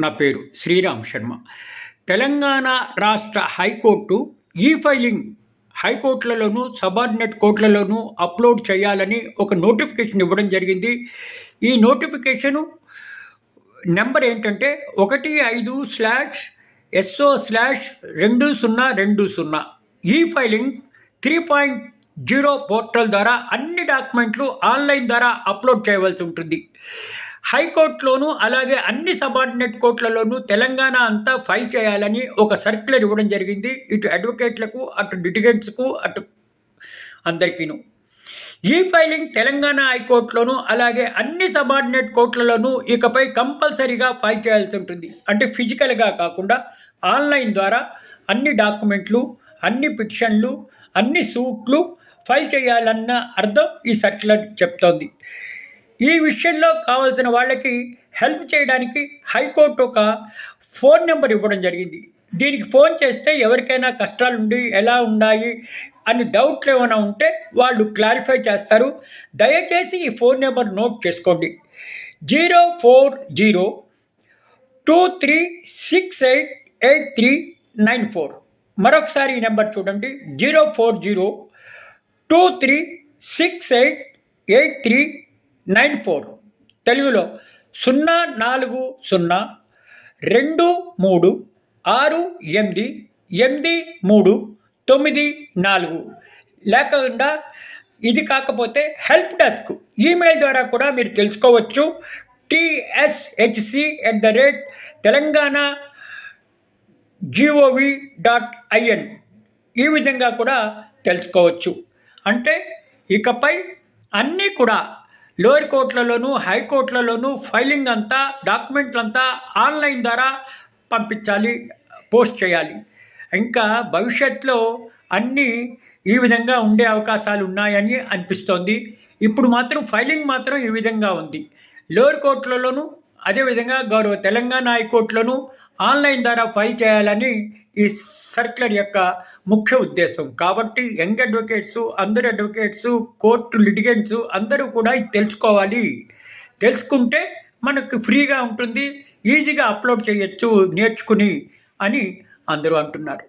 నా పేరు శ్రీరామ్ శర్మ. తెలంగాణ రాష్ట్ర హైకోర్టు ఈ ఫైలింగ్ హైకోర్టులలోనూ సబార్డినేట్ కోర్టులలోనూ అప్లోడ్ చేయాలని ఒక నోటిఫికేషన్ ఇవ్వడం జరిగింది. ఈ నోటిఫికేషను నెంబర్ ఏంటంటే 15/SO/2020. ఈ ఫైలింగ్ 3.0 పోర్టల్ ద్వారా అన్ని డాక్యుమెంట్లు ఆన్లైన్ ద్వారా అప్లోడ్ చేయవలసి ఉంటుంది. హైకోర్టులోనూ అలాగే అన్ని సబార్డినేట్ కోర్టులలోనూ తెలంగాణ అంతా ఫైల్ చేయాలని ఒక సర్క్యులర్ ఇవ్వడం జరిగింది. ఇటు అడ్వకేట్లకు, అటు లిటిగెంట్స్కు, అటు అందరికీను. ఈ ఫైలింగ్ తెలంగాణ హైకోర్టులోనూ అలాగే అన్ని సబార్డినేట్ కోర్టులలోనూ ఇకపై కంపల్సరీగా ఫైల్ చేయాల్సి ఉంటుంది. అంటే ఫిజికల్గా కాకుండా ఆన్లైన్ ద్వారా అన్ని డాక్యుమెంట్లు, అన్ని పిటిషన్లు, అన్ని సూట్లు ఫైల్ చేయాలన్న అర్థం ఈ సర్క్యులర్ చెప్తోంది. ఈ విషయంలో కావాల్సిన వాళ్ళకి హెల్ప్ చేయడానికి హైకోర్టు ఒక ఫోన్ నెంబర్ ఇవ్వడం జరిగింది. దీనికి ఫోన్ చేస్తే ఎవరికైనా కష్టాలు ఉండి ఎలా ఉన్నాయి అని డౌట్లు ఏమైనా ఉంటే వాళ్ళు క్లారిఫై చేస్తారు. దయచేసి ఈ ఫోన్ నెంబర్ నోట్ చేసుకోండి. 04023688394. మరొకసారి ఈ నెంబర్ చూడండి, 04023688394. తెలుగులో 04023688394. లేకుండా ఇది కాకపోతే హెల్ప్ డెస్క్ ఈమెయిల్ ద్వారా కూడా మీరు తెలుసుకోవచ్చు. tshc@telangana.gov.in ఈ విధంగా కూడా తెలుసుకోవచ్చు. అంటే ఇకపై అన్నీ కూడా లోయర్ కోర్టులలోనూ హైకోర్టులలోనూ ఫైలింగ్ అంతా, డాక్యుమెంట్లంతా ఆన్లైన్ ద్వారా పంపించాలి, పోస్ట్ చేయాలి. ఇంకా భవిష్యత్తులో అన్నీ ఈ విధంగా ఉండే అవకాశాలు ఉన్నాయని అనిపిస్తోంది. ఇప్పుడు మాత్రం ఫైలింగ్ మాత్రం ఈ విధంగా ఉంది. లోయర్ కోర్టులలోనూ అదేవిధంగా గౌరవ తెలంగాణ హైకోర్టులోనూ ఆన్లైన్ ద్వారా ఫైల్ చేయాలని ఈ సర్క్యులర్ యొక్క ముఖ్య ఉద్దేశం. కాబట్టి యంగ్ అడ్వకేట్స్, అందరు అడ్వకేట్స్, కోర్టు లిటిగెంట్స్ అందరూ కూడా ఇది తెలుసుకోవాలి. తెలుసుకుంటే మనకు ఫ్రీగా ఉంటుంది, ఈజీగా అప్లోడ్ చేయొచ్చు నేర్చుకుని అని అందరూ అంటున్నారు.